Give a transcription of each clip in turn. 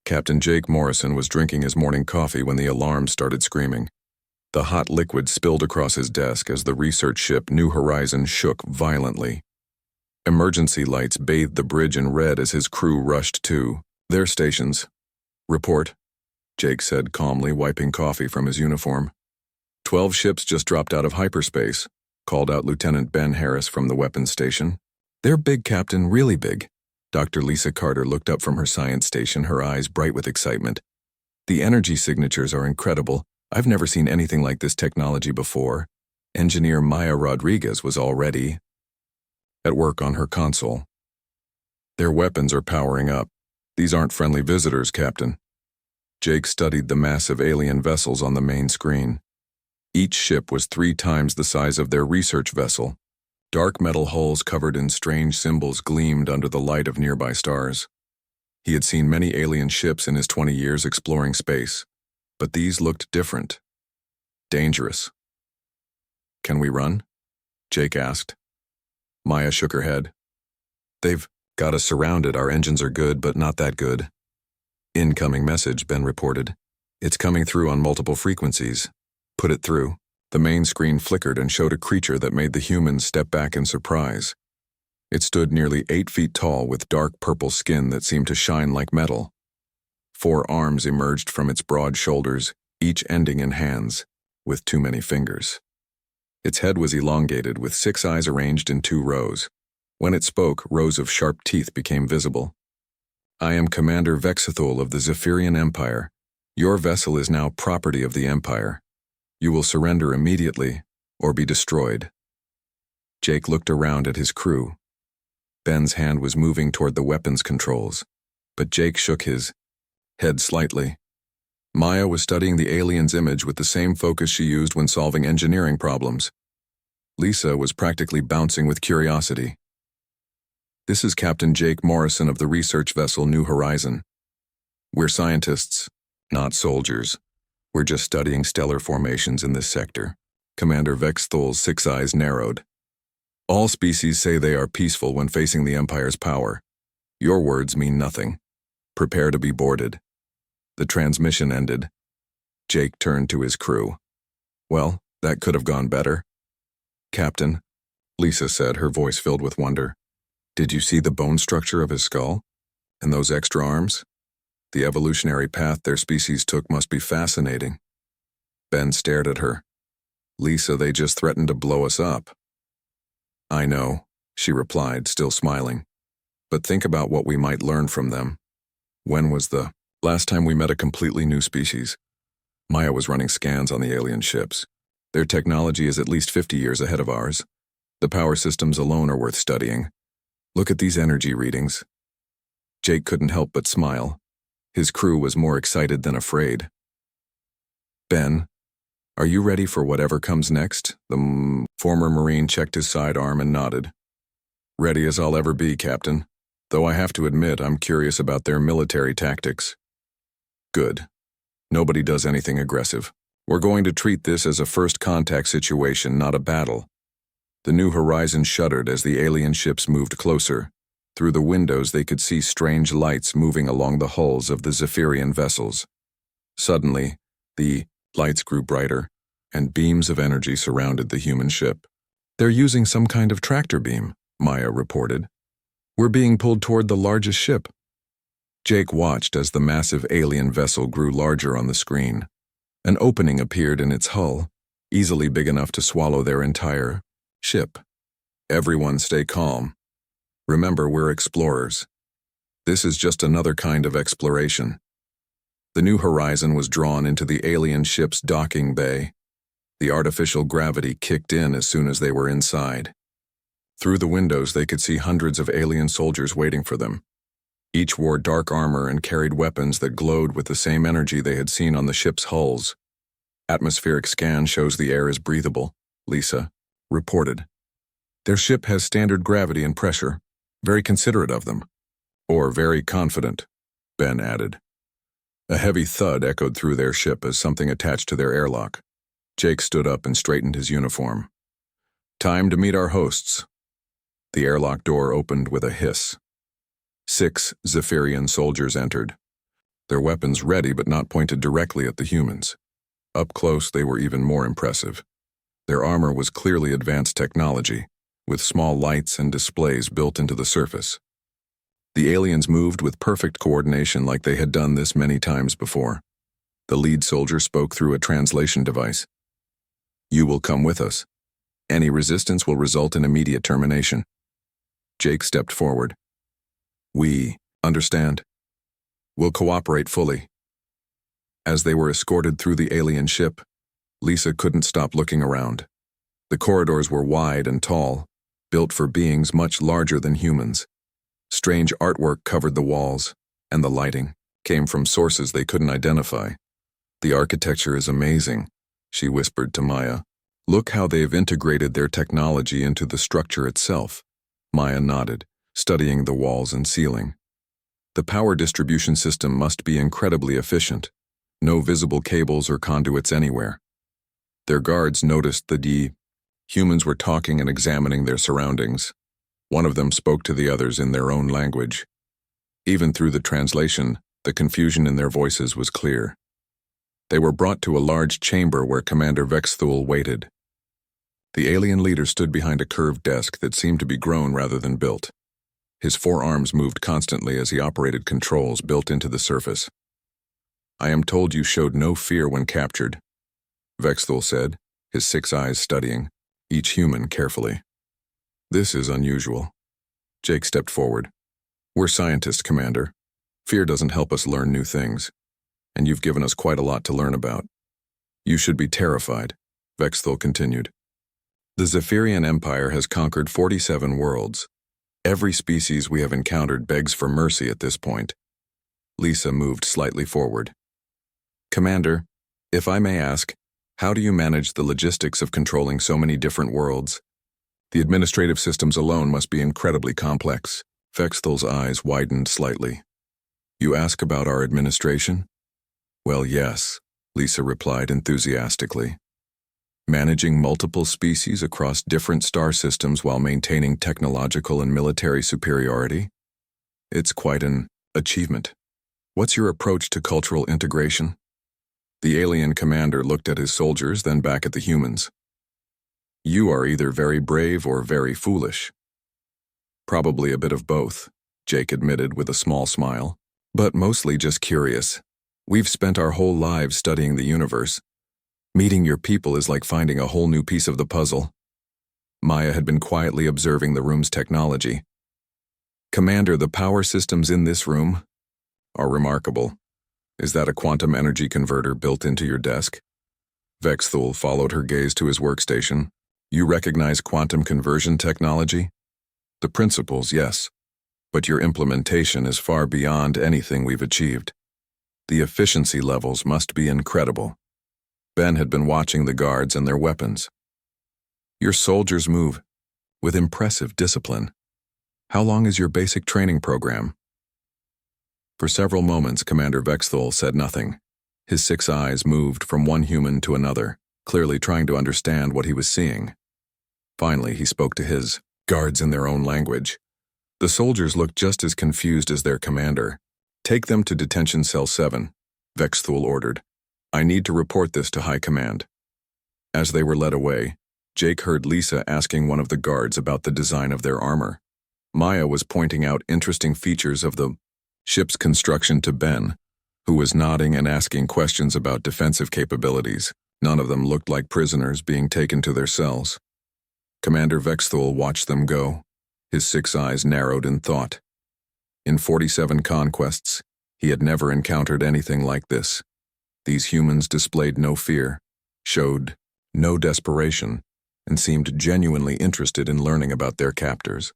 Captain Jake Morrison was drinking his morning coffee when the alarm started screaming. The hot liquid spilled across his desk as the research ship New Horizon shook violently. Emergency lights bathed the bridge in red as his crew rushed to their stations. "Report," Jake said calmly, wiping coffee from his uniform. 12 ships just dropped out of hyperspace, called out Lieutenant Ben Harris from the weapons station. "They're big, Captain, really big." Dr. Lisa Carter looked up from her science station, her eyes bright with excitement. "The energy signatures are incredible. I've never seen anything like this technology before." Engineer Maya Rodriguez was already at work on her console. "Their weapons are powering up. These aren't friendly visitors, Captain." Jake studied the massive alien vessels on the main screen. Each ship was 3 times the size of their research vessel. Dark metal hulls covered in strange symbols gleamed under the light of nearby stars. He had seen many alien ships in his 20 years exploring space, but these looked different. Dangerous. "Can we run?" Jake asked. Maya shook her head. "They've got us surrounded. Our engines are good, but not that good." "Incoming message," Ben reported. "It's coming through on multiple frequencies." "Put it through." The main screen flickered and showed a creature that made the humans step back in surprise. It stood nearly 8 feet tall with dark purple skin that seemed to shine like metal. 4 arms emerged from its broad shoulders, each ending in hands, with too many fingers. Its head was elongated, with 6 eyes arranged in 2 rows. When it spoke, rows of sharp teeth became visible. "I am Commander Vexithul of the Zephyrian Empire. Your vessel is now property of the Empire. You will surrender immediately, or be destroyed." Jake looked around at his crew. Ben's hand was moving toward the weapons controls, but Jake shook his head slightly. Maya was studying the alien's image with the same focus she used when solving engineering problems. Lisa was practically bouncing with curiosity. "This is Captain Jake Morrison of the research vessel New Horizon. We're scientists, not soldiers. We're just studying stellar formations in this sector." Commander Vexthul's 6 eyes narrowed. "All species say they are peaceful when facing the Empire's power. Your words mean nothing. Prepare to be boarded." The transmission ended. Jake turned to his crew. "Well, that could have gone better." "Captain," Lisa said, her voice filled with wonder, "did you see the bone structure of his skull? And those extra arms? The evolutionary path their species took must be fascinating." Ben stared at her. "Lisa, they just threatened to blow us up." "I know," she replied, still smiling. "But think about what we might learn from them. When was the last time we met a completely new species?" Maya was running scans on the alien ships. "Their technology is at least 50 years ahead of ours. The power systems alone are worth studying. Look at these energy readings." Jake couldn't help but smile. His crew was more excited than afraid. "Ben, are you ready for whatever comes next?" The former Marine checked his sidearm and nodded. "Ready as I'll ever be, Captain. Though I have to admit I'm curious about their military tactics." "Good. Nobody does anything aggressive. We're going to treat this as a first contact situation, not a battle." The New Horizon shuddered as the alien ships moved closer. Through the windows they could see strange lights moving along the hulls of the Zephyrian vessels. Suddenly, the lights grew brighter, and beams of energy surrounded the human ship. "They're using some kind of tractor beam," Maya reported. "We're being pulled toward the largest ship." Jake watched as the massive alien vessel grew larger on the screen. An opening appeared in its hull, easily big enough to swallow their entire ship. "Everyone stay calm. Remember, we're explorers. This is just another kind of exploration." The New Horizon was drawn into the alien ship's docking bay. The artificial gravity kicked in as soon as they were inside. Through the windows they could see hundreds of alien soldiers waiting for them. Each wore dark armor and carried weapons that glowed with the same energy they had seen on the ship's hulls. "Atmospheric scan shows the air is breathable," Lisa reported. "Their ship has standard gravity and pressure. Very considerate of them." "Or very confident," Ben added. A heavy thud echoed through their ship as something attached to their airlock. Jake stood up and straightened his uniform. "Time to meet our hosts." The airlock door opened with a hiss. 6 Zephyrian soldiers entered. their weapons ready but not pointed directly at the humans. Up close, they were even more impressive. Their armor was clearly advanced technology, with small lights and displays built into the surface. The aliens moved with perfect coordination like they had done this many times before. The lead soldier spoke through a translation device. "You will come with us. Any resistance will result in immediate termination." Jake stepped forward. "We understand. We'll cooperate fully." As they were escorted through the alien ship, Lisa couldn't stop looking around. The corridors were wide and tall, built for beings much larger than humans. Strange artwork covered the walls, and the lighting came from sources they couldn't identify. "The architecture is amazing," she whispered to Maya. "Look how they've integrated their technology into the structure itself." Maya nodded, studying the walls and ceiling. "The power distribution system must be incredibly efficient. No visible cables or conduits anywhere." Their guards noticed the humans were talking and examining their surroundings. One of them spoke to the others in their own language. Even through the translation, the confusion in their voices was clear. They were brought to a large chamber where Commander Vexthul waited. The alien leader stood behind a curved desk that seemed to be grown rather than built. His forearms moved constantly as he operated controls built into the surface. "I am told you showed no fear when captured," Vexthul said, his 6 eyes studying each human carefully. "This is unusual." Jake stepped forward. "We're scientists, Commander. Fear doesn't help us learn new things, and you've given us quite a lot to learn about." "You should be terrified," Vexthul continued. "The Zephyrian Empire has conquered 47 worlds. Every species we have encountered begs for mercy at this point." Lisa moved slightly forward. "Commander, if I may ask, how do you manage the logistics of controlling so many different worlds? The administrative systems alone must be incredibly complex." Vexthul's eyes widened slightly. "You ask about our administration?" "Well, yes," Lisa replied enthusiastically. "Managing multiple species across different star systems while maintaining technological and military superiority? It's quite an achievement. What's your approach to cultural integration?" The alien commander looked at his soldiers, then back at the humans. "You are either very brave or very foolish." "Probably a bit of both," Jake admitted with a small smile. "But mostly just curious. We've spent our whole lives studying the universe. Meeting your people is like finding a whole new piece of the puzzle." Maya had been quietly observing the room's technology. "Commander, the power systems in this room are remarkable. Is that a quantum energy converter built into your desk?" Vexthul followed her gaze to his workstation. "You recognize quantum conversion technology?" "The principles, yes. But your implementation is far beyond anything we've achieved. The efficiency levels must be incredible." Ben had been watching the guards and their weapons. "Your soldiers move with impressive discipline. How long is your basic training program?" For several moments, Commander Vexthul said nothing. His 6 eyes moved from one human to another, clearly trying to understand what he was seeing. Finally, he spoke to his guards in their own language. The soldiers looked just as confused as their commander. "Take them to Detention Cell 7, Vexthul ordered. "I need to report this to High Command." As they were led away, Jake heard Lisa asking one of the guards about the design of their armor. Maya was pointing out interesting features of the ship's construction to Ben, who was nodding and asking questions about defensive capabilities. None of them looked like prisoners being taken to their cells. Commander Vexthul watched them go, his 6 eyes narrowed in thought. In 47 conquests, he had never encountered anything like this. These humans displayed no fear, showed no desperation, and seemed genuinely interested in learning about their captors.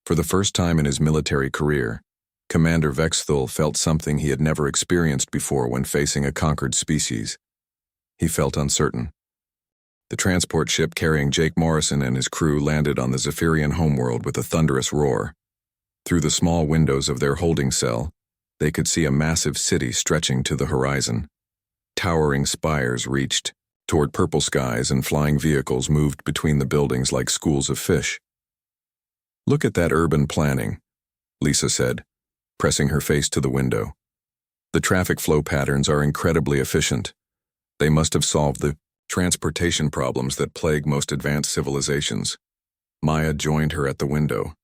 For the first time in his military career, Commander Vexthul felt something he had never experienced before when facing a conquered species. He felt uncertain. The transport ship carrying Jake Morrison and his crew landed on the Zephyrian homeworld with a thunderous roar. Through the small windows of their holding cell, they could see a massive city stretching to the horizon. Towering spires reached toward purple skies, and flying vehicles moved between the buildings like schools of fish. "Look at that urban planning," Lisa said, pressing her face to the window. The traffic flow patterns are incredibly efficient. They must have solved the transportation problems that plague most advanced civilizations. Maya joined her at the window.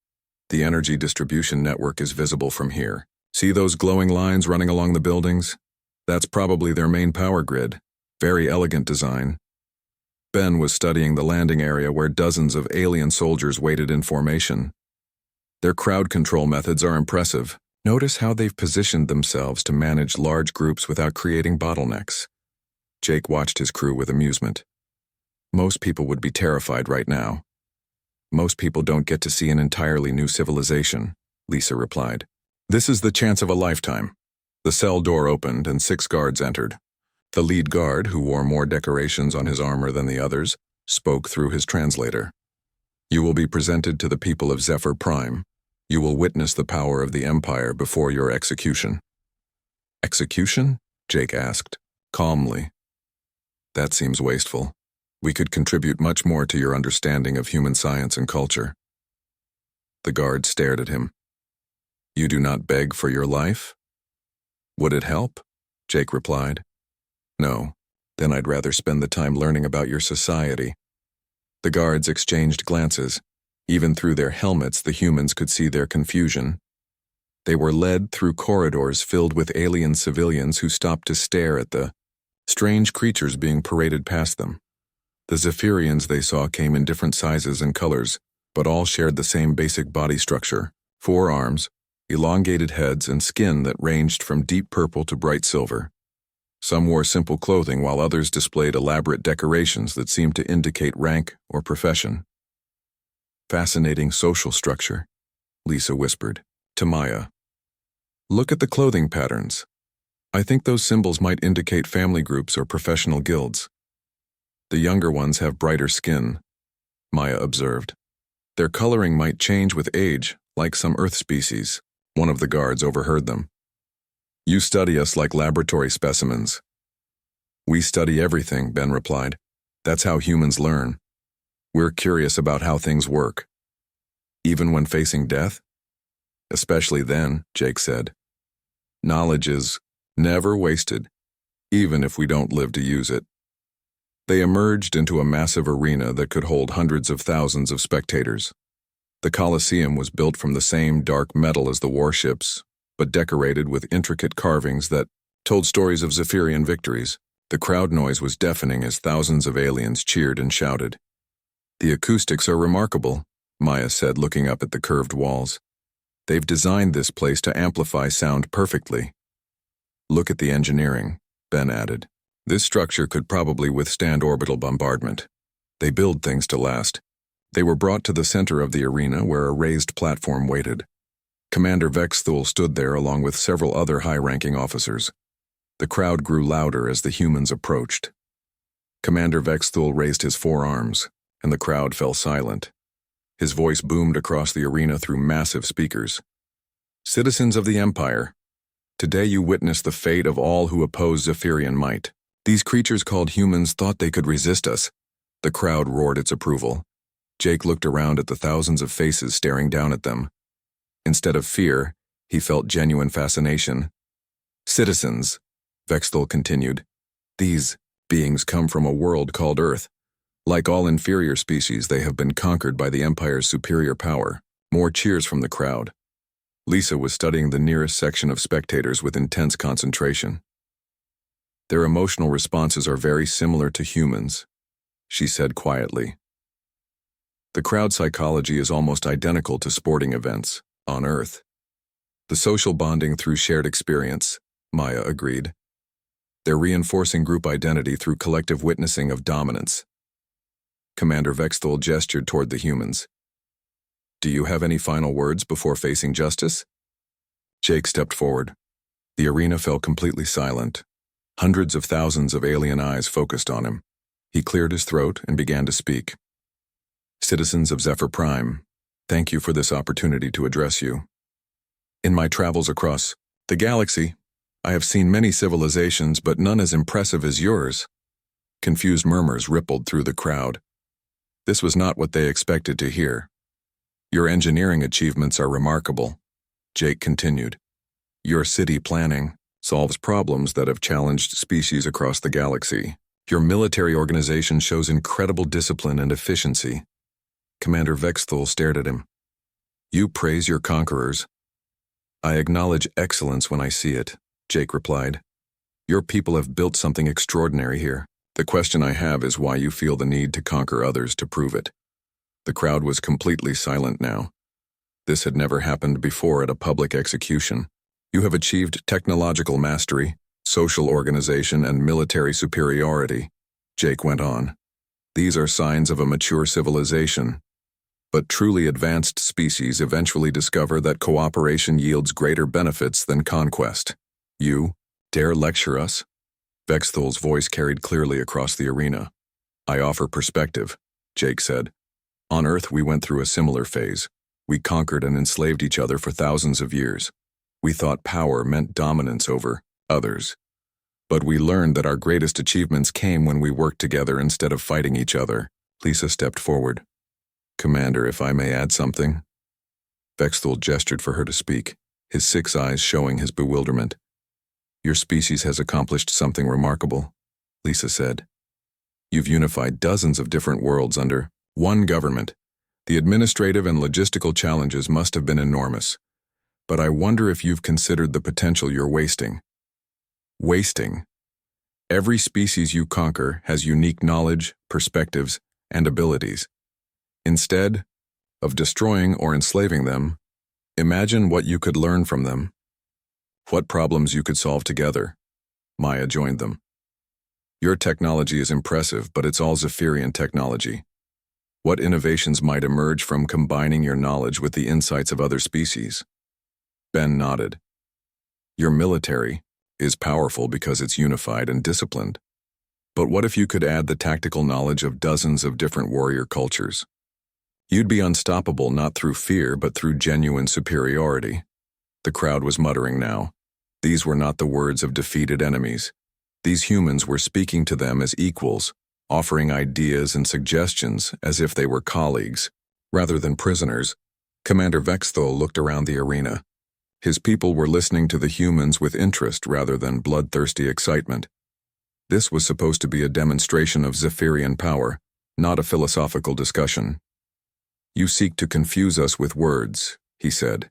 The energy distribution network is visible from here. See those glowing lines running along the buildings? That's probably their main power grid. Very elegant design. Ben was studying the landing area where dozens of alien soldiers waited in formation. Their crowd control methods are impressive. Notice how they've positioned themselves to manage large groups without creating bottlenecks. Jake watched his crew with amusement. Most people would be terrified right now. Most people don't get to see an entirely new civilization, Lisa replied. This is the chance of a lifetime. The cell door opened and 6 guards entered. The lead guard, who wore more decorations on his armor than the others, spoke through his translator. You will be presented to the people of Zephyr Prime. You will witness the power of the Empire before your execution. Execution? Jake asked, calmly. That seems wasteful. We could contribute much more to your understanding of human science and culture. The guard stared at him. You do not beg for your life? Would it help? Jake replied. No, then I'd rather spend the time learning about your society. The guards exchanged glances. Even through their helmets, the humans could see their confusion. They were led through corridors filled with alien civilians who stopped to stare at the strange creatures being paraded past them. The Zephyrians they saw came in different sizes and colors, but all shared the same basic body structure: 4 arms, elongated heads, and skin that ranged from deep purple to bright silver. Some wore simple clothing while others displayed elaborate decorations that seemed to indicate rank or profession. Fascinating social structure, Lisa whispered to Maya. Look at the clothing patterns. I think those symbols might indicate family groups or professional guilds. The younger ones have brighter skin, Maya observed. Their coloring might change with age, like some Earth species. One of the guards overheard them. You study us like laboratory specimens. We study everything, Ben replied. That's how humans learn. We're curious about how things work. Even when facing death? Especially then, Jake said. Knowledge is never wasted, even if we don't live to use it. They emerged into a massive arena that could hold hundreds of thousands of spectators. The Colosseum was built from the same dark metal as the warships, but decorated with intricate carvings that told stories of Zephyrian victories. The crowd noise was deafening as thousands of aliens cheered and shouted. The acoustics are remarkable, Maya said, looking up at the curved walls. They've designed this place to amplify sound perfectly. Look at the engineering, Ben added. This structure could probably withstand orbital bombardment. They build things to last. They were brought to the center of the arena where a raised platform waited. Commander Vexthul stood there along with several other high-ranking officers. The crowd grew louder as the humans approached. Commander Vexthul raised his 4 arms, and the crowd fell silent. His voice boomed across the arena through massive speakers. Citizens of the Empire, today you witness the fate of all who oppose Zephyrian might. These creatures called humans thought they could resist us. The crowd roared its approval. Jake looked around at the thousands of faces staring down at them. Instead of fear, he felt genuine fascination. Citizens, Vexthul continued, these beings come from a world called Earth. Like all inferior species, they have been conquered by the Empire's superior power. More cheers from the crowd. Lisa was studying the nearest section of spectators with intense concentration. Their emotional responses are very similar to humans, she said quietly. The crowd psychology is almost identical to sporting events on Earth. The social bonding through shared experience, Maya agreed. They're reinforcing group identity through collective witnessing of dominance. Commander Vexthul gestured toward the humans. Do you have any final words before facing justice? Jake stepped forward. The arena fell completely silent. Hundreds of thousands of alien eyes focused on him. He cleared his throat and began to speak. Citizens of Zephyr Prime, thank you for this opportunity to address you. In my travels across the galaxy, I have seen many civilizations, but none as impressive as yours. Confused murmurs rippled through the crowd. This was not what they expected to hear. Your engineering achievements are remarkable, Jake continued. Your city planning, solves problems that have challenged species across the galaxy. Your military organization shows incredible discipline and efficiency. Commander Vexthul stared at him. You praise your conquerors. I acknowledge excellence when I see it, Jake replied. Your people have built something extraordinary here. The question I have is why you feel the need to conquer others to prove it. The crowd was completely silent now. This had never happened before at a public execution. You have achieved technological mastery, social organization, and military superiority, Jake went on. These are signs of a mature civilization. But truly advanced species eventually discover that cooperation yields greater benefits than conquest. You dare lecture us? Vexthul's voice carried clearly across the arena. I offer perspective, Jake said. On Earth, we went through a similar phase. We conquered and enslaved each other for thousands of years. We thought power meant dominance over others. But we learned that our greatest achievements came when we worked together instead of fighting each other. Lisa stepped forward. Commander, if I may add something. Vexthul gestured for her to speak, his 6 eyes showing his bewilderment. Your species has accomplished something remarkable, Lisa said. You've unified dozens of different worlds under one government. The administrative and logistical challenges must have been enormous. But I wonder if you've considered the potential you're wasting. Wasting. Every species you conquer has unique knowledge, perspectives, and abilities. Instead of destroying or enslaving them, imagine what you could learn from them. What problems you could solve together. Maya joined them. Your technology is impressive, but it's all Zephyrian technology. What innovations might emerge from combining your knowledge with the insights of other species? Ben nodded. Your military is powerful because it's unified and disciplined. But what if you could add the tactical knowledge of dozens of different warrior cultures? You'd be unstoppable not through fear but through genuine superiority. The crowd was muttering now. These were not the words of defeated enemies. These humans were speaking to them as equals, offering ideas and suggestions as if they were colleagues, rather than prisoners. Commander Vexthul looked around the arena. His people were listening to the humans with interest rather than bloodthirsty excitement. This was supposed to be a demonstration of Zephyrian power, not a philosophical discussion. You seek to confuse us with words, he said.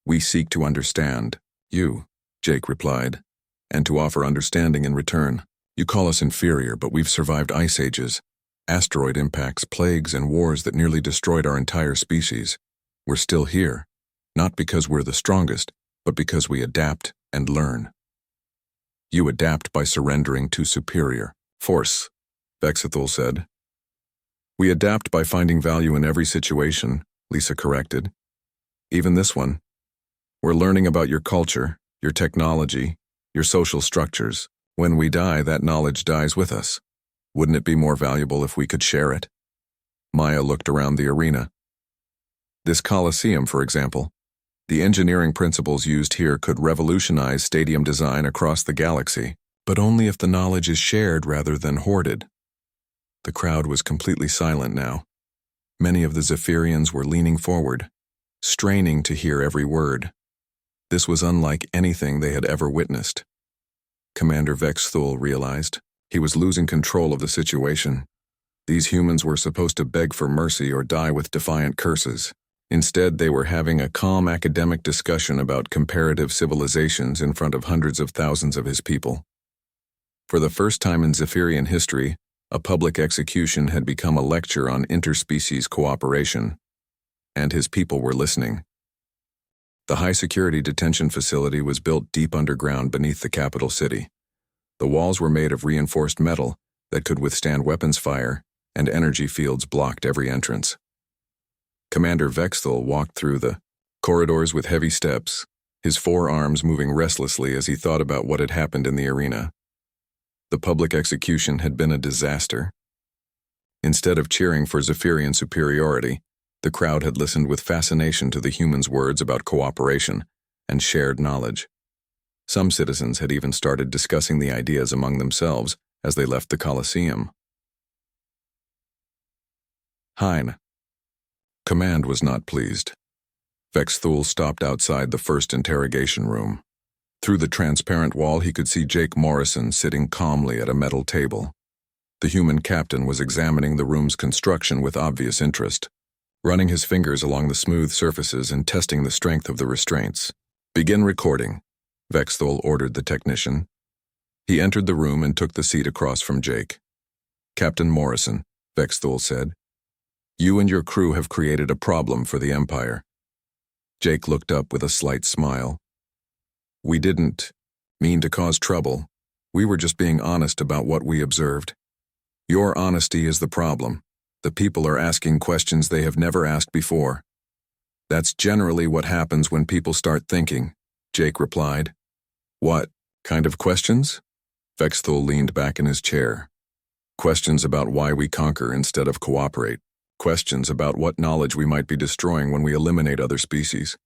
We seek to understand you, Jake replied, and to offer understanding in return. You call us inferior, but we've survived ice ages, asteroid impacts, plagues, and wars that nearly destroyed our entire species. We're still here, not because we're the strongest, but because we adapt and learn. You adapt by surrendering to superior force, Vexthul said. We adapt by finding value in every situation, Lisa corrected. Even this one. We're learning about your culture, your technology, your social structures. When we die, that knowledge dies with us. Wouldn't it be more valuable if we could share it? Maya looked around the arena. This Colosseum, for example. The engineering principles used here could revolutionize stadium design across the galaxy, but only if the knowledge is shared rather than hoarded. The crowd was completely silent now. Many of the Zephyrians were leaning forward, straining to hear every word. This was unlike anything they had ever witnessed. Commander Vexthul realized he was losing control of the situation. These humans were supposed to beg for mercy or die with defiant curses. Instead, they were having a calm academic discussion about comparative civilizations in front of hundreds of thousands of his people. For the first time in Zephyrian history, a public execution had become a lecture on interspecies cooperation, and his people were listening. The high-security detention facility was built deep underground beneath the capital city. The walls were made of reinforced metal that could withstand weapons fire, and energy fields blocked every entrance. Commander Vexthul walked through the corridors with heavy steps, his forearms moving restlessly as he thought about what had happened in the arena. The public execution had been a disaster. Instead of cheering for Zephyrian superiority, the crowd had listened with fascination to the humans' words about cooperation and shared knowledge. Some citizens had even started discussing the ideas among themselves as they left the Colosseum. Hein. Command was not pleased. Vexthul stopped outside the first interrogation room. Through the transparent wall, he could see Jake Morrison sitting calmly at a metal table. The human captain was examining the room's construction with obvious interest, running his fingers along the smooth surfaces and testing the strength of the restraints. "Begin recording," Vexthul ordered the technician. He entered the room and took the seat across from Jake. "Captain Morrison," Vexthul said, "you and your crew have created a problem for the Empire." Jake looked up with a slight smile. "We didn't mean to cause trouble. We were just being honest about what we observed. Your honesty is the problem. The people are asking questions they have never asked before." "That's generally what happens when people start thinking," Jake replied. "What kind of questions?" Vexthul leaned back in his chair. "Questions about why we conquer instead of cooperate. Questions about what knowledge we might be destroying when we eliminate other species.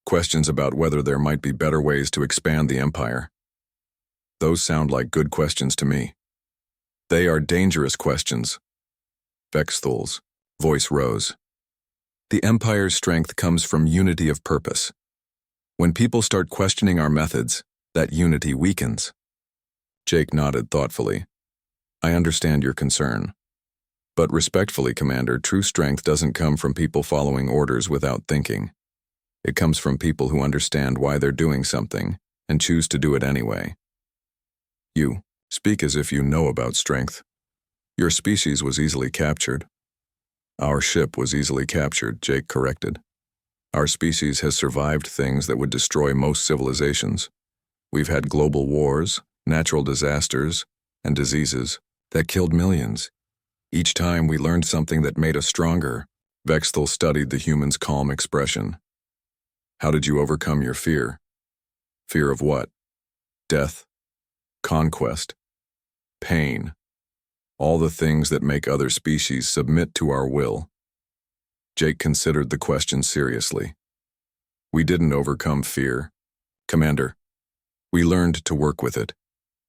Questions about whether there might be better ways to expand the Empire. Those sound like good questions to me." "They are dangerous questions." Vexthul's voice rose. "The Empire's strength comes from unity of purpose. When people start questioning our methods, that unity weakens." Jake nodded thoughtfully. "I understand your concern. But respectfully, Commander, true strength doesn't come from people following orders without thinking. It comes from people who understand why they're doing something and choose to do it anyway." "You speak as if you know about strength. Your species was easily captured." "Our ship was easily captured," Jake corrected. "Our species has survived things that would destroy most civilizations. We've had global wars, natural disasters, and diseases that killed millions. Each time we learned something that made us stronger." Vexthul studied the human's calm expression. "How did you overcome your fear?" "Fear of what?" "Death, conquest, pain. All the things that make other species submit to our will." Jake considered the question seriously. "We didn't overcome fear, Commander. We learned to work with it.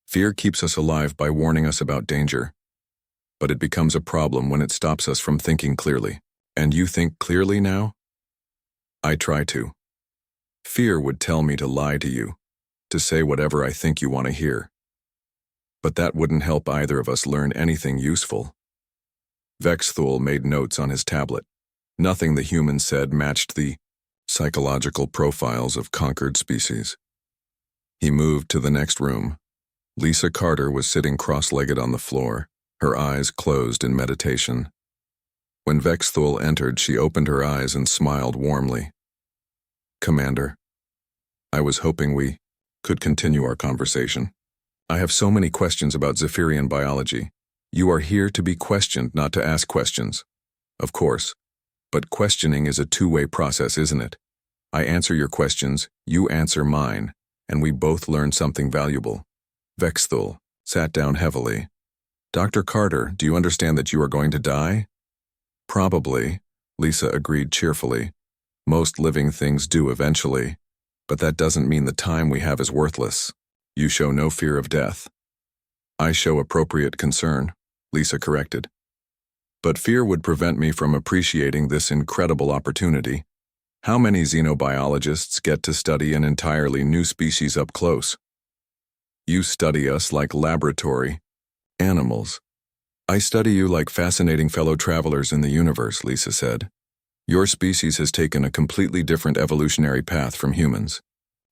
Fear keeps us alive by warning us about danger. But it becomes a problem when it stops us from thinking clearly." "And you think clearly now?" "I try to. Fear would tell me to lie to you, to say whatever I think you want to hear. But that wouldn't help either of us learn anything useful." Vexthul made notes on his tablet. Nothing the human said matched the psychological profiles of conquered species. He moved to the next room. Lisa Carter was sitting cross-legged on the floor, her eyes closed in meditation. When Vexthul entered, she opened her eyes and smiled warmly. "Commander, I was hoping we could continue our conversation. I have so many questions about Zephyrian biology. You are here to be questioned, not to ask questions. Of course, but questioning is a two-way process, isn't it? I answer your questions, you answer mine, and we both learn something valuable." Vexthul sat down heavily. "Dr. Carter, do you understand that you are going to die?" "Probably," Lisa agreed cheerfully. "Most living things do eventually, but that doesn't mean the time we have is worthless. You show no fear of death." "I show appropriate concern," Lisa corrected. "But fear would prevent me from appreciating this incredible opportunity. How many xenobiologists get to study an entirely new species up close? You study us like laboratory animals." "I study you like fascinating fellow travelers in the universe," Lisa said. "Your species has taken a completely different evolutionary path from humans.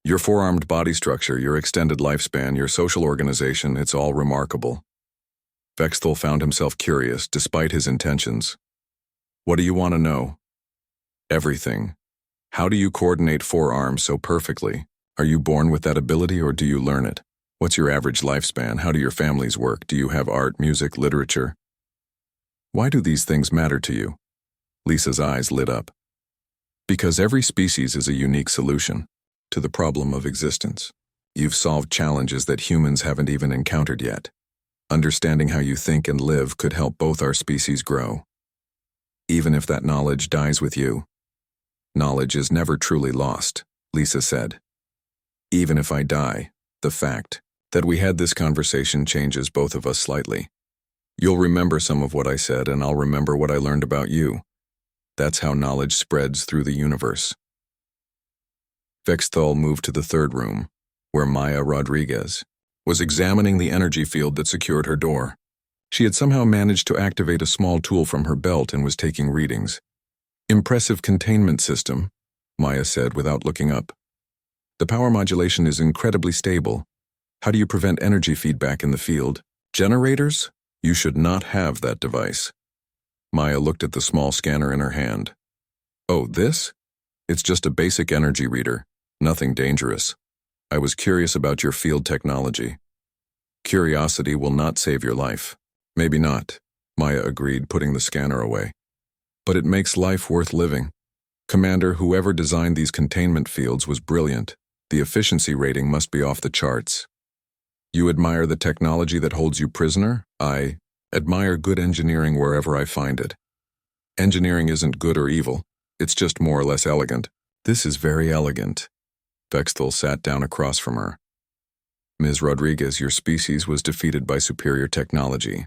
Your four-armed body structure, your extended lifespan, your social organization, it's all remarkable." Vexthul found himself curious, despite his intentions. "What do you want to know?" "Everything. How do you coordinate four arms so perfectly? Are you born with that ability or do you learn it? What's your average lifespan? How do your families work? Do you have art, music, literature? Why do these things matter to you?" Lisa's eyes lit up. "Because every species is a unique solution to the problem of existence. You've solved challenges that humans haven't even encountered yet. Understanding how you think and live could help both our species grow. Even if that knowledge dies with you, knowledge is never truly lost," Lisa said. "Even if I die, the fact that we had this conversation changes both of us slightly. You'll remember some of what I said, and I'll remember what I learned about you. That's how knowledge spreads through the universe." Vexthul moved to the third room. where Maya Rodriguez was examining the energy field that secured her door. She had somehow managed to activate a small tool from her belt and was taking readings. "Impressive containment system," Maya said without looking up. "The power modulation is incredibly stable. How do you prevent energy feedback in the field? Generators? You should not have that device." Maya looked at the small scanner in her hand. "Oh, this? It's just a basic energy reader. Nothing dangerous. I was curious about your field technology." "Curiosity will not save your life." "Maybe not," Maya agreed, putting the scanner away. "But it makes life worth living. Commander, whoever designed these containment fields was brilliant. The efficiency rating must be off the charts." "You admire the technology that holds you prisoner?" "I admire good engineering wherever I find it." "Engineering isn't good or evil. It's just more or less elegant." "This is very elegant." Vexthal sat down across from her. "Ms. Rodriguez, your species was defeated by superior technology.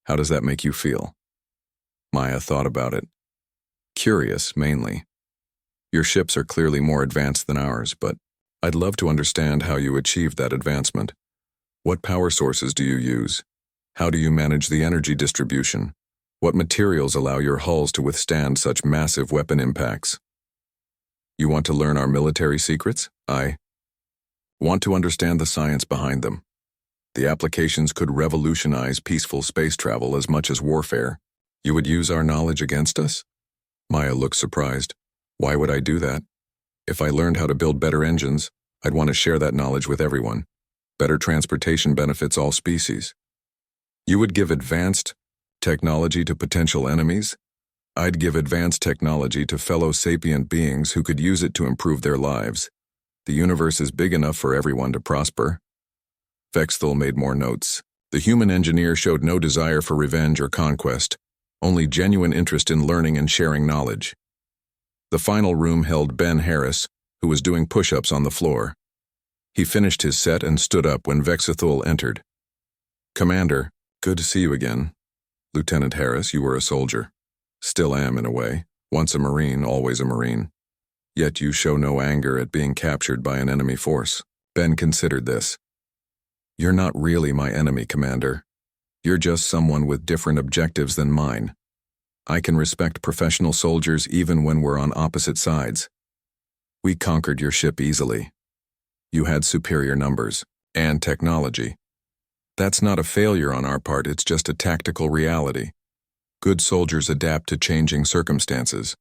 How does that make you feel?" Maya thought about it. "Curious, mainly. Your ships are clearly more advanced than ours, but I'd love to understand how you achieved that advancement. What power sources do you use? How do you manage the energy distribution? What materials allow your hulls to withstand such massive weapon impacts? You want to learn our military secrets?" "I want to understand the science behind them. The applications could revolutionize peaceful space travel as much as warfare." "You would use our knowledge against us?" Maya looked surprised. "Why would I do that? If I learned how to build better engines, I'd want to share that knowledge with everyone. Better transportation benefits all species." "You would give advanced technology to potential enemies?" "I'd give advanced technology to fellow sapient beings who could use it to improve their lives. The universe is big enough for everyone to prosper." Vexthal made more notes. The human engineer showed no desire for revenge or conquest, only genuine interest in learning and sharing knowledge. The final room held Ben Harris, who was doing push-ups on the floor. He finished his set and stood up when Vexthal entered. "Commander, good to see you again. Lieutenant Harris, you were a soldier." "Still am, in a way. Once a Marine, always a Marine. Yet you show no anger at being captured by an enemy force." Ben considered this. "You're not really my enemy, Commander. You're just someone with different objectives than mine. I can respect professional soldiers even when we're on opposite sides. We conquered your ship easily. You had superior numbers and technology. That's not a failure on our part, it's just a tactical reality. Good soldiers adapt to changing circumstances.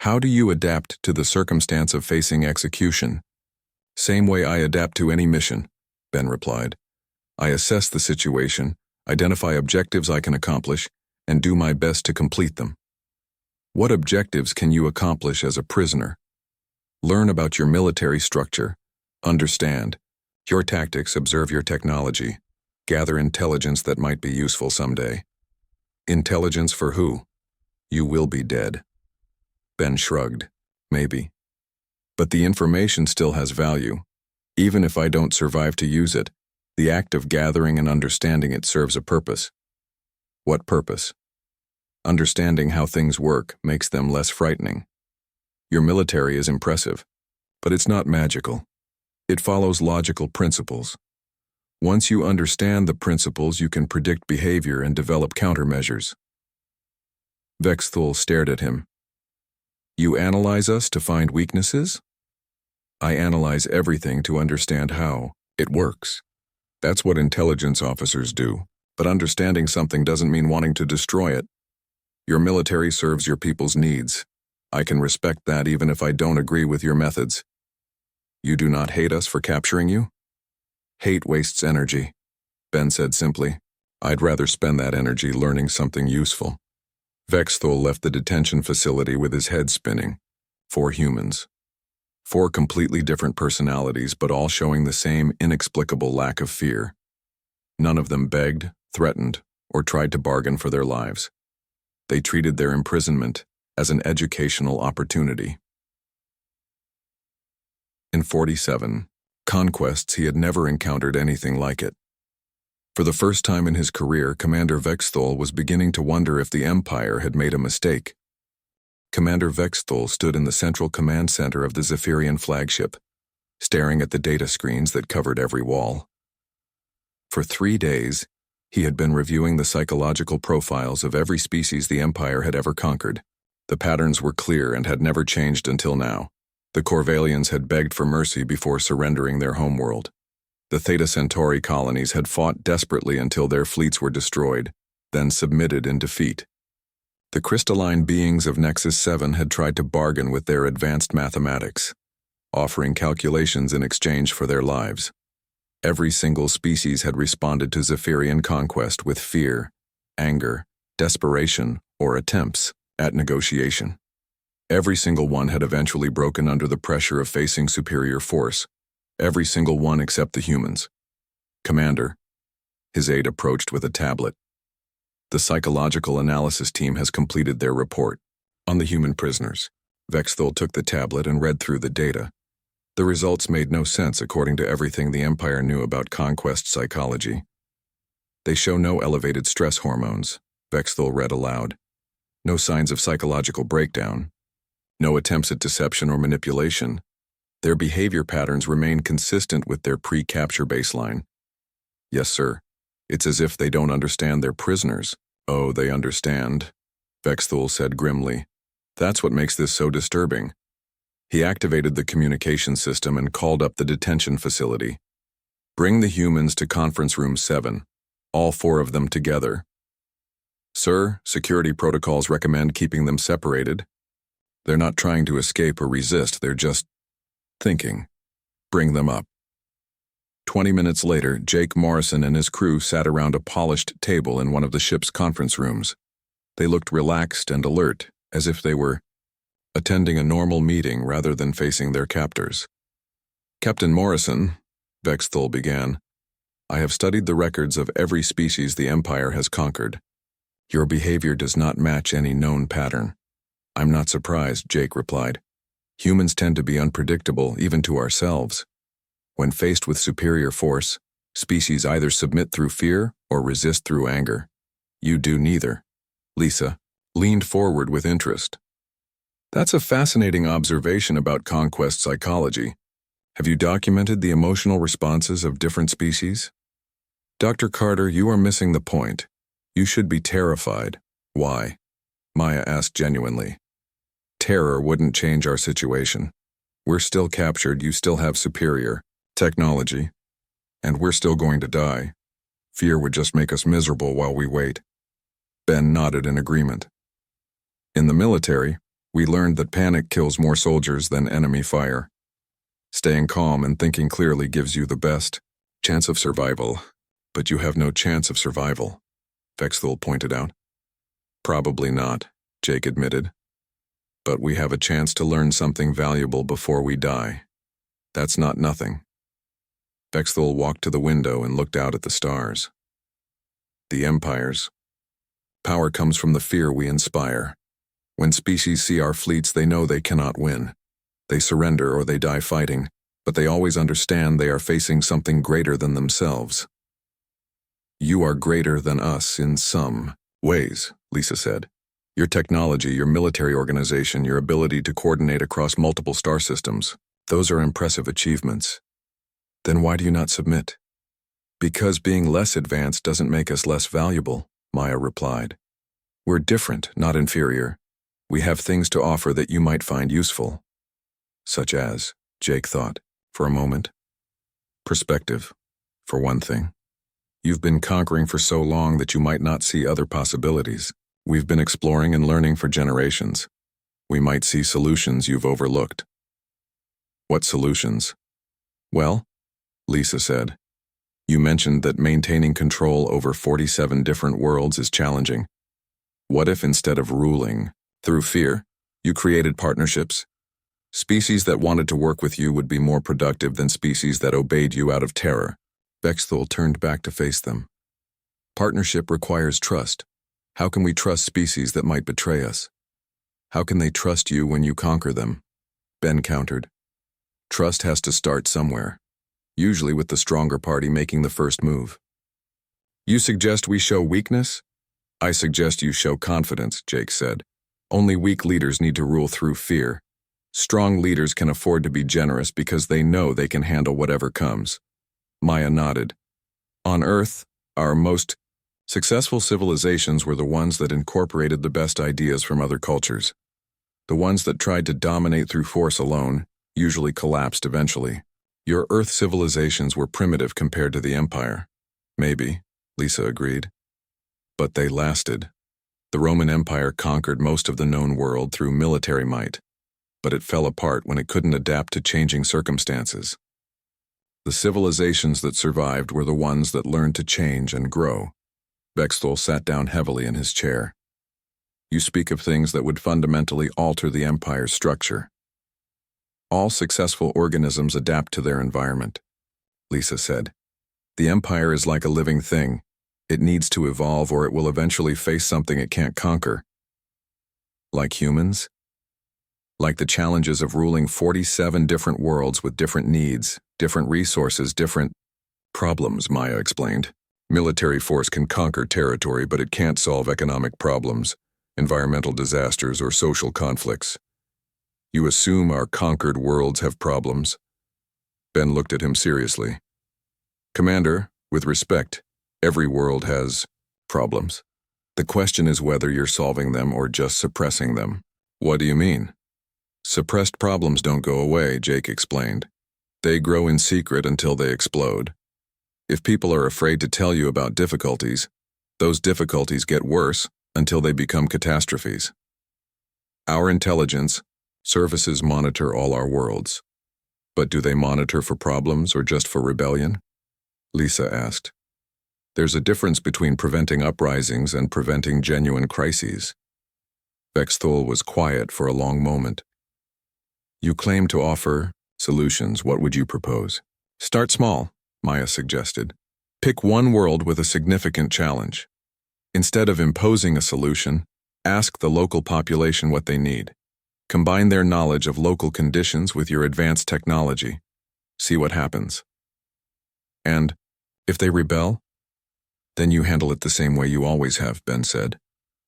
How do you adapt to the circumstance of facing execution?" "Same way I adapt to any mission," Ben replied. "I assess the situation, identify objectives I can accomplish, and do my best to complete them." "What objectives can you accomplish as a prisoner?" "Learn about your military structure. Understand your tactics, observe your technology. Gather intelligence that might be useful someday." "Intelligence for who?" "You will be dead." Ben shrugged. "Maybe. But the information still has value. Even if I don't survive to use it, the act of gathering and understanding it serves a purpose." "What purpose?" "Understanding how things work makes them less frightening. Your military is impressive, but it's not magical. It follows logical principles. Once you understand the principles, you can predict behavior and develop countermeasures." Vexthal stared at him. "You analyze us to find weaknesses?" "I analyze everything to understand how it works. That's what intelligence officers do, but understanding something doesn't mean wanting to destroy it. Your military serves your people's needs. I can respect that even if I don't agree with your methods." "You do not hate us for capturing you?" "Hate wastes energy," Ben said simply. "I'd rather spend that energy learning something useful." Vexthal left the detention facility with his head spinning. 4 humans. 4 completely different personalities, but all showing the same inexplicable lack of fear. None of them begged, threatened, or tried to bargain for their lives. They treated their imprisonment as an educational opportunity. In 47 conquests, he had never encountered anything like it. For the first time in his career, Commander Vexthal was beginning to wonder if the Empire had made a mistake. Commander Vexthal stood in the central command center of the Zephyrian flagship. staring at the data screens that covered every wall. For 3 days, he had been reviewing the psychological profiles of every species the Empire had ever conquered. The patterns were clear and had never changed until now. The Corvallians had begged for mercy before surrendering their homeworld. The Theta Centauri colonies had fought desperately until their fleets were destroyed, then submitted in defeat. The crystalline beings of Nexus 7 had tried to bargain with their advanced mathematics, offering calculations in exchange for their lives. Every single species had responded to Zephyrian conquest with fear, anger, desperation, or attempts at negotiation. Every single one had eventually broken under the pressure of facing superior force. Every single one except the humans. Commander, his aide approached with a tablet. The psychological analysis team has completed their report on the human prisoners. Vexthul took the tablet and read through the data. The results made no sense according to everything the Empire knew about conquest psychology. They show no elevated stress hormones, Vexthul read aloud. No signs of psychological breakdown. No attempts at deception or manipulation. Their behavior patterns remain consistent with their pre-capture baseline. Yes, sir. It's as if they don't understand their prisoners. Oh, they understand, Vexthul said grimly. That's what makes this so disturbing. He activated the communication system and called up the detention facility. Bring the humans to conference room 7, all 4 of them together. Sir, security protocols recommend keeping them separated. They're not trying to escape or resist, they're just thinking. Bring them up. 20 minutes later, Jake Morrison and his crew sat around a polished table in one of the ship's conference rooms. They looked relaxed and alert, as if they were attending a normal meeting rather than facing their captors. Captain Morrison, Vexthul began, I have studied the records of every species the Empire has conquered. Your behavior does not match any known pattern. I'm not surprised, Jake replied. Humans tend to be unpredictable, even to ourselves. When faced with superior force, species either submit through fear or resist through anger. You do neither. Lisa leaned forward with interest. That's a fascinating observation about conquest psychology. Have you documented the emotional responses of different species? Dr. Carter, you are missing the point. You should be terrified. Why? Maya asked genuinely. Terror wouldn't change our situation. We're still captured, you still have superior technology, and we're still going to die. Fear would just make us miserable while we wait. Ben nodded in agreement. In the military, we learned that panic kills more soldiers than enemy fire. Staying calm and thinking clearly gives you the best chance of survival, but you have no chance of survival, Vexthul pointed out. Probably not, Jake admitted. But we have a chance to learn something valuable before we die. That's not nothing. Vexthul walked to the window and looked out at the stars. The empires. Power comes from the fear we inspire. When species see our fleets, they know they cannot win. They surrender or they die fighting, but they always understand they are facing something greater than themselves. You are greater than us in some ways, Lisa said. Your technology, your military organization, your ability to coordinate across multiple star systems, those are impressive achievements. Then why do you not submit? Because being less advanced doesn't make us less valuable, Maya replied. We're different, not inferior. We have things to offer that you might find useful. Such as, Jake thought, for a moment. Perspective, for one thing. You've been conquering for so long that you might not see other possibilities. We've been exploring and learning for generations. We might see solutions you've overlooked. What solutions? Well, Lisa said, you mentioned that maintaining control over 47 different worlds is challenging. What if instead of ruling through fear, you created partnerships? Species that wanted to work with you would be more productive than species that obeyed you out of terror. Vexthul turned back to face them. Partnership requires trust. How can we trust species that might betray us? How can they trust you when you conquer them? Ben countered. Trust has to start somewhere, usually with the stronger party making the first move. You suggest we show weakness? I suggest you show confidence, Jake said. Only weak leaders need to rule through fear. Strong leaders can afford to be generous because they know they can handle whatever comes. Maya nodded. On Earth, our most successful civilizations were the ones that incorporated the best ideas from other cultures. The ones that tried to dominate through force alone usually collapsed eventually. Your Earth civilizations were primitive compared to the Empire. Maybe, Lisa agreed. But they lasted. The Roman Empire conquered most of the known world through military might, but it fell apart when it couldn't adapt to changing circumstances. The civilizations that survived were the ones that learned to change and grow. Bexthal sat down heavily in his chair. You speak of things that would fundamentally alter the Empire's structure. All successful organisms adapt to their environment, Lisa said. The Empire is like a living thing. It needs to evolve or it will eventually face something it can't conquer. Like humans? Like the challenges of ruling 47 different worlds with different needs, different resources, different problems, Maya explained. Military force can conquer territory, but it can't solve economic problems, environmental disasters, or social conflicts. You assume our conquered worlds have problems? Ben looked at him seriously. Commander, with respect, every world has problems. The question is whether you're solving them or just suppressing them. What do you mean? Suppressed problems don't go away, Jake explained. They grow in secret until they explode. If people are afraid to tell you about difficulties, those difficulties get worse until they become catastrophes. Our intelligence services monitor all our worlds. But do they monitor for problems or just for rebellion? Lisa asked. There's a difference between preventing uprisings and preventing genuine crises. Bexthal was quiet for a long moment. You claim to offer solutions. What would you propose? Start small, Maya suggested. Pick one world with a significant challenge. Instead of imposing a solution, ask the local population what they need. Combine their knowledge of local conditions with your advanced technology. See what happens. And, if they rebel, then you handle it the same way you always have, Ben said.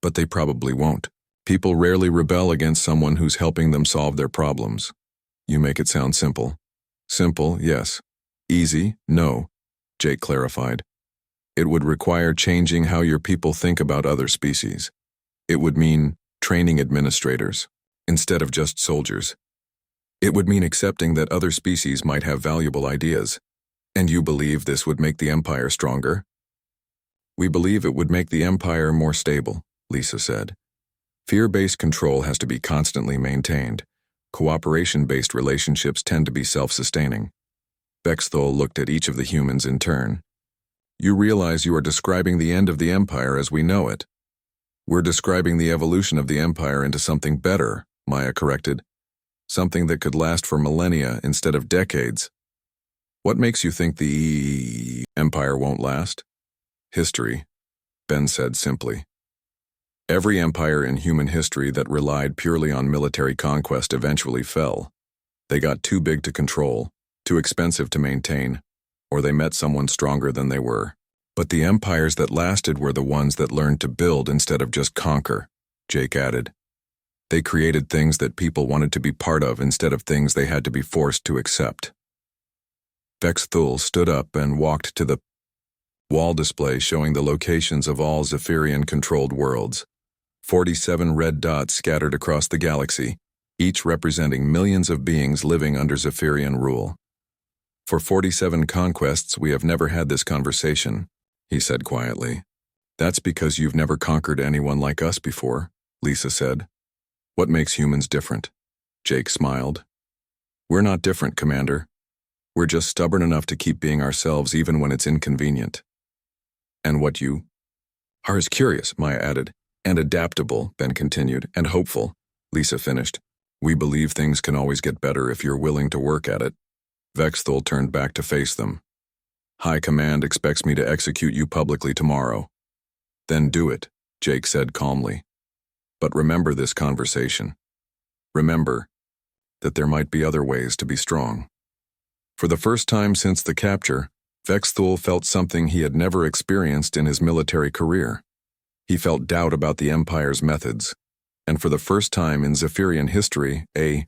But they probably won't. People rarely rebel against someone who's helping them solve their problems. You make it sound simple. Simple, yes. Easy, no, Jake clarified. It would require changing how your people think about other species. It would mean training administrators, instead of just soldiers. It would mean accepting that other species might have valuable ideas. And you believe this would make the Empire stronger? We believe it would make the Empire more stable, Lisa said. Fear-based control has to be constantly maintained. Cooperation-based relationships tend to be self-sustaining. Bexthal looked at each of the humans in turn. You realize you are describing the end of the Empire as we know it. We're describing the evolution of the Empire into something better, Maya corrected. Something that could last for millennia instead of decades. What makes you think the Empire won't last? History, Ben said simply. Every empire in human history that relied purely on military conquest eventually fell. They got too big to control, too expensive to maintain, or they met someone stronger than they were. But the empires that lasted were the ones that learned to build instead of just conquer, Jake added. They created things that people wanted to be part of instead of things they had to be forced to accept. Bexthal stood up and walked to the wall display showing the locations of all Zephyrian-controlled worlds. 47 red dots scattered across the galaxy, each representing millions of beings living under Zephyrian rule. For 47 conquests, we have never had this conversation, he said quietly. That's because you've never conquered anyone like us before, Lisa said. What makes humans different? Jake smiled. We're not different, Commander. We're just stubborn enough to keep being ourselves even when it's inconvenient. And what you are is curious, Maya added. And adaptable, Ben continued, and hopeful, Lisa finished. We believe things can always get better if you're willing to work at it. Bexthal turned back to face them. High Command expects me to execute you publicly tomorrow. Then do it, Jake said calmly. But remember this conversation. Remember that there might be other ways to be strong. For the first time since the capture, Bexthal felt something he had never experienced in his military career. He felt doubt about the Empire's methods, and for the first time in Zephyrian history, a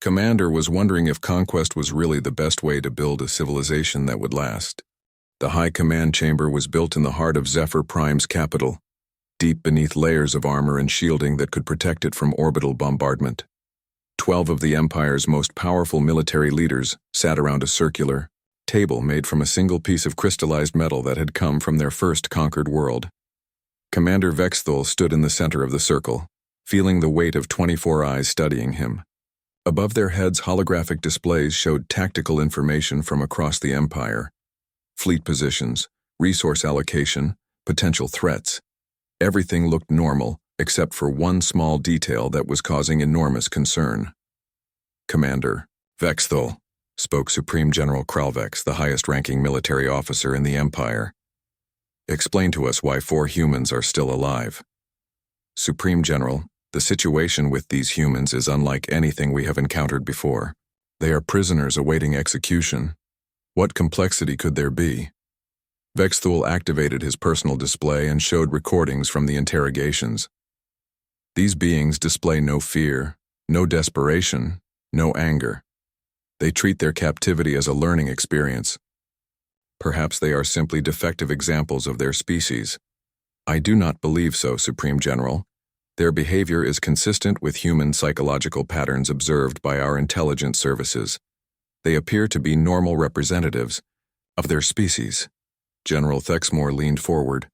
Commander was wondering if conquest was really the best way to build a civilization that would last. The High Command Chamber was built in the heart of Zephyr Prime's capital, deep beneath layers of armor and shielding that could protect it from orbital bombardment. 12 of the Empire's most powerful military leaders sat around a circular table made from a single piece of crystallized metal that had come from their first conquered world. Commander Vexthul stood in the center of the circle, feeling the weight of 24 eyes studying him. Above their heads, holographic displays showed tactical information from across the Empire. Fleet positions, resource allocation, potential threats. Everything looked normal, except for one small detail that was causing enormous concern. Commander Vexthul, spoke Supreme General Kralvex, the highest-ranking military officer in the Empire. Explain to us why 4 humans are still alive. Supreme General, the situation with these humans is unlike anything we have encountered before. They are prisoners awaiting execution. What complexity could there be? Vexthul activated his personal display and showed recordings from the interrogations. These beings display no fear, no desperation, no anger. They treat their captivity as a learning experience. Perhaps they are simply defective examples of their species. I do not believe so, Supreme General. Their behavior is consistent with human psychological patterns observed by our intelligence services. They appear to be normal representatives of their species. General Thexmore leaned forward.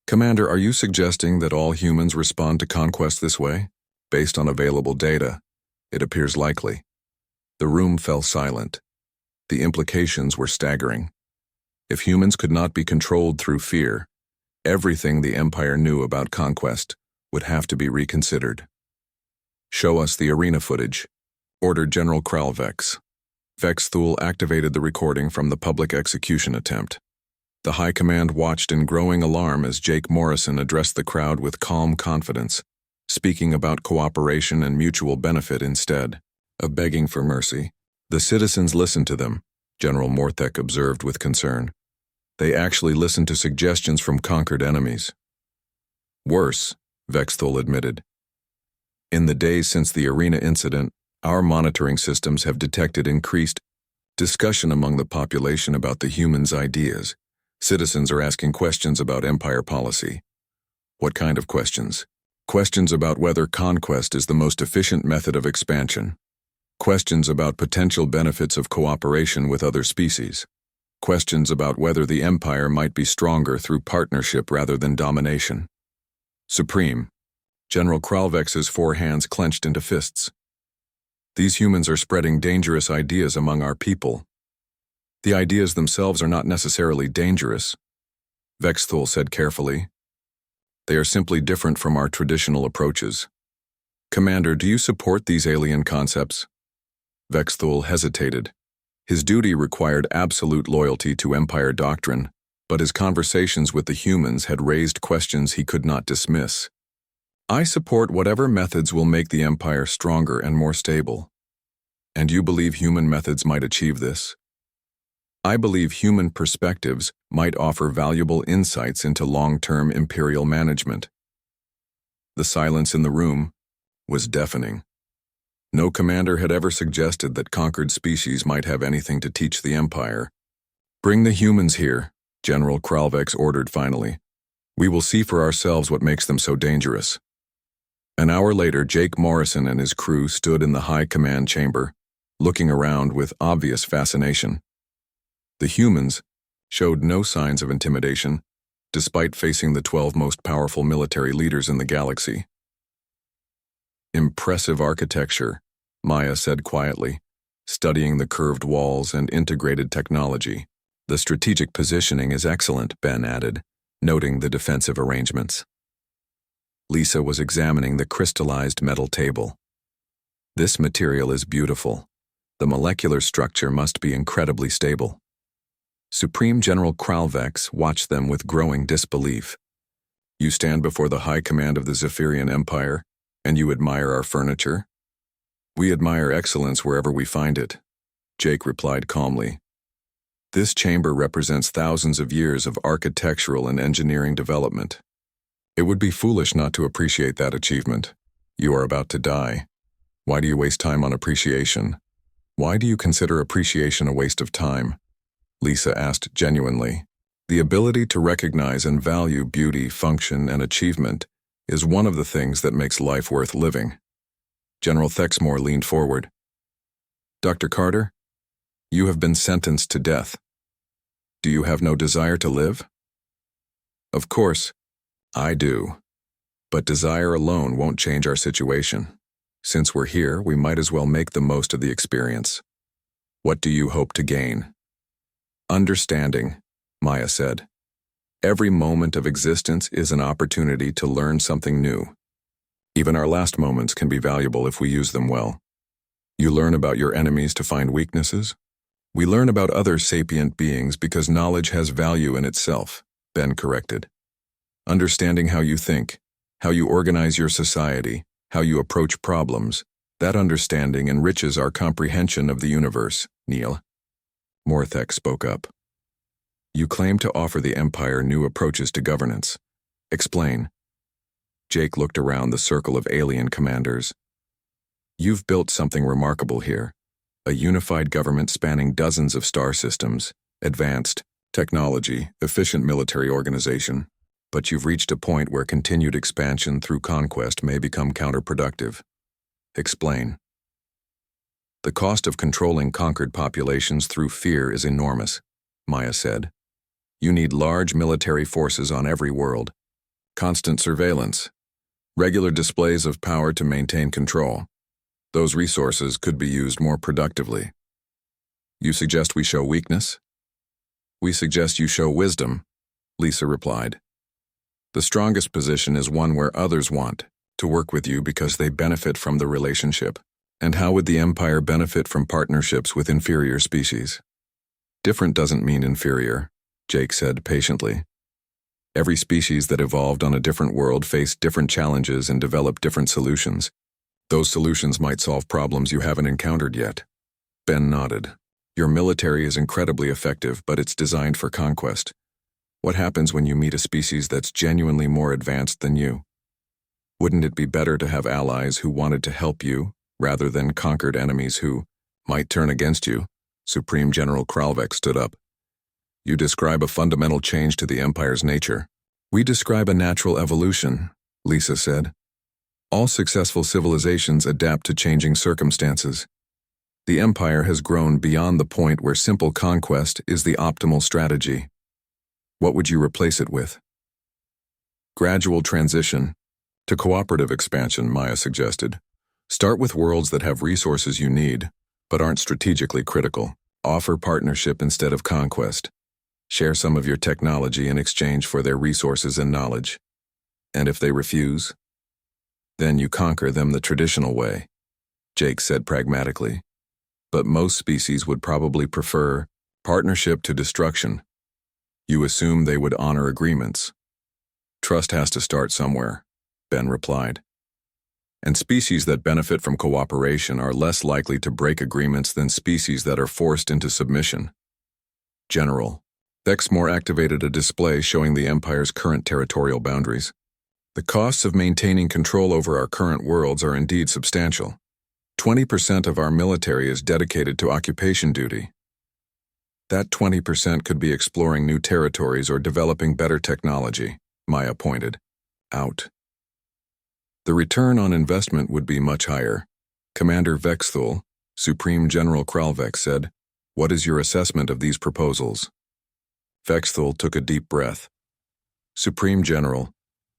Commander, are you suggesting that all humans respond to conquest this way? Based on available data, it appears likely. The room fell silent. The implications were staggering. If humans could not be controlled through fear, everything the Empire knew about conquest would have to be reconsidered. Show us the arena footage, ordered General Kralvex. Vexthul activated the recording from the public execution attempt. The High Command watched in growing alarm as Jake Morrison addressed the crowd with calm confidence, speaking about cooperation and mutual benefit instead of begging for mercy. The citizens listened to them, General Morthek observed with concern. They actually listened to suggestions from conquered enemies. Worse, Vexthul admitted. In the days since the arena incident, our monitoring systems have detected increased discussion among the population about the humans' ideas. Citizens are asking questions about Empire policy. What kind of questions? Questions about whether conquest is the most efficient method of expansion. Questions about potential benefits of cooperation with other species. Questions about whether the Empire might be stronger through partnership rather than domination. Supreme. General Kralvex's 4 hands clenched into fists. These humans are spreading dangerous ideas among our people. The ideas themselves are not necessarily dangerous, Vexthul said carefully. They are simply different from our traditional approaches. Commander, do you support these alien concepts? Vexthul hesitated. His duty required absolute loyalty to Empire doctrine, but his conversations with the humans had raised questions he could not dismiss. I support whatever methods will make the Empire stronger and more stable. And you believe human methods might achieve this? I believe human perspectives might offer valuable insights into long-term imperial management. The silence in the room was deafening. No commander had ever suggested that conquered species might have anything to teach the Empire. Bring the humans here, General Kralvex ordered finally. We will see for ourselves what makes them so dangerous. An hour later, Jake Morrison and his crew stood in the High Command chamber, looking around with obvious fascination. The humans showed no signs of intimidation, despite facing the 12 most powerful military leaders in the galaxy. Impressive architecture, Maya said quietly, studying the curved walls and integrated technology. The strategic positioning is excellent, Ben added, noting the defensive arrangements. Lisa was examining the crystallized metal table. This material is beautiful. The molecular structure must be incredibly stable. Supreme General Kralvex watched them with growing disbelief. You stand before the high command of the Zephyrian Empire, and you admire our furniture? We admire excellence wherever we find it, Jake replied calmly. This chamber represents thousands of years of architectural and engineering development. It would be foolish not to appreciate that achievement. You are about to die. Why do you waste time on appreciation? Why do you consider appreciation a waste of time? Lisa asked genuinely. The ability to recognize and value beauty, function, and achievement is one of the things that makes life worth living. General Thexmore leaned forward. Dr. Carter, you have been sentenced to death. Do you have no desire to live? Of course, I do. But desire alone won't change our situation. Since we're here, we might as well make the most of the experience. What do you hope to gain? Understanding, Maya said. Every moment of existence is an opportunity to learn something new. Even our last moments can be valuable if we use them well. You learn about your enemies to find weaknesses. We learn about other sapient beings because knowledge has value in itself, Ben corrected. Understanding how you think, how you organize your society, how you approach problems, that understanding enriches our comprehension of the universe, Neil. Morthek spoke up. You claim to offer the Empire new approaches to governance. Explain. Jake looked around the circle of alien commanders. You've built something remarkable here. A unified government spanning dozens of star systems, advanced technology, efficient military organization. But you've reached a point where continued expansion through conquest may become counterproductive. Explain. The cost of controlling conquered populations through fear is enormous, Maya said. You need large military forces on every world, constant surveillance, regular displays of power to maintain control. Those resources could be used more productively. You suggest we show weakness? We suggest you show wisdom, Lisa replied. The strongest position is one where others want to work with you because they benefit from the relationship. And how would the Empire benefit from partnerships with inferior species? Different doesn't mean inferior, Jake said patiently. Every species that evolved on a different world faced different challenges and developed different solutions. Those solutions might solve problems you haven't encountered yet. Ben nodded. Your military is incredibly effective, but it's designed for conquest. What happens when you meet a species that's genuinely more advanced than you? Wouldn't it be better to have allies who wanted to help you, rather than conquered enemies who might turn against you? Supreme General Kralvek stood up. You describe a fundamental change to the Empire's nature. We describe a natural evolution, Lisa said. All successful civilizations adapt to changing circumstances. The Empire has grown beyond the point where simple conquest is the optimal strategy. What would you replace it with? Gradual transition to cooperative expansion, Maya suggested. Start with worlds that have resources you need, but aren't strategically critical. Offer partnership instead of conquest. Share some of your technology in exchange for their resources and knowledge. And if they refuse, then you conquer them the traditional way, Jake said pragmatically. But most species would probably prefer partnership to destruction. You assume they would honor agreements. Trust has to start somewhere, Ben replied. And species that benefit from cooperation are less likely to break agreements than species that are forced into submission. General. Thexmore activated a display showing the Empire's current territorial boundaries. The costs of maintaining control over our current worlds are indeed substantial. 20% of our military is dedicated to occupation duty. That 20% could be exploring new territories or developing better technology, Maya pointed out. The return on investment would be much higher. Commander Vexthul, Supreme General Kralvek said, What is your assessment of these proposals? Vexthul took a deep breath. Supreme General,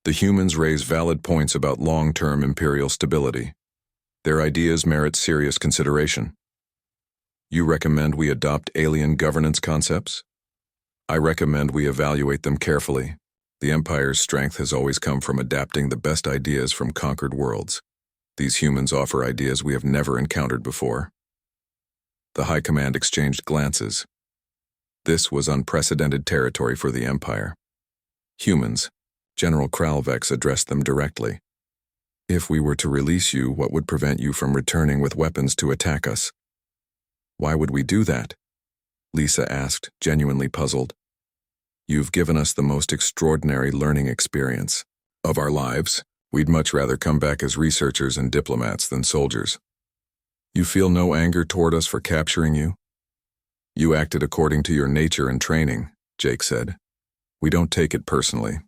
the humans raise valid points about long-term imperial stability. Their ideas merit serious consideration. You recommend we adopt alien governance concepts? I recommend we evaluate them carefully. The Empire's strength has always come from adapting the best ideas from conquered worlds. These humans offer ideas we have never encountered before. The High Command exchanged glances. This was unprecedented territory for the Empire. Humans, General Kralvex addressed them directly. If we were to release you, what would prevent you from returning with weapons to attack us? Why would we do that? Lisa asked, genuinely puzzled. You've given us the most extraordinary learning experience of our lives. We'd much rather come back as researchers and diplomats than soldiers. You feel no anger toward us for capturing you? You acted according to your nature and training, Jake said. We don't take it personally.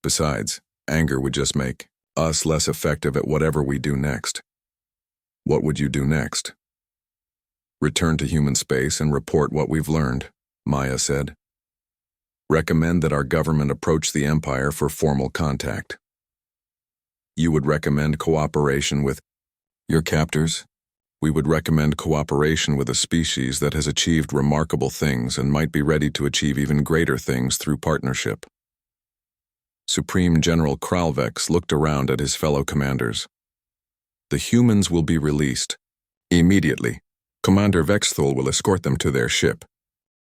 Besides, anger would just make us less effective at whatever we do next. What would you do next? Return to human space and report what we've learned, Maya said. Recommend that our government approach the Empire for formal contact. You would recommend cooperation with your captors? We would recommend cooperation with a species that has achieved remarkable things and might be ready to achieve even greater things through partnership. Supreme General Kralvex looked around at his fellow commanders. The humans will be released. Immediately, Commander Vexthul will escort them to their ship,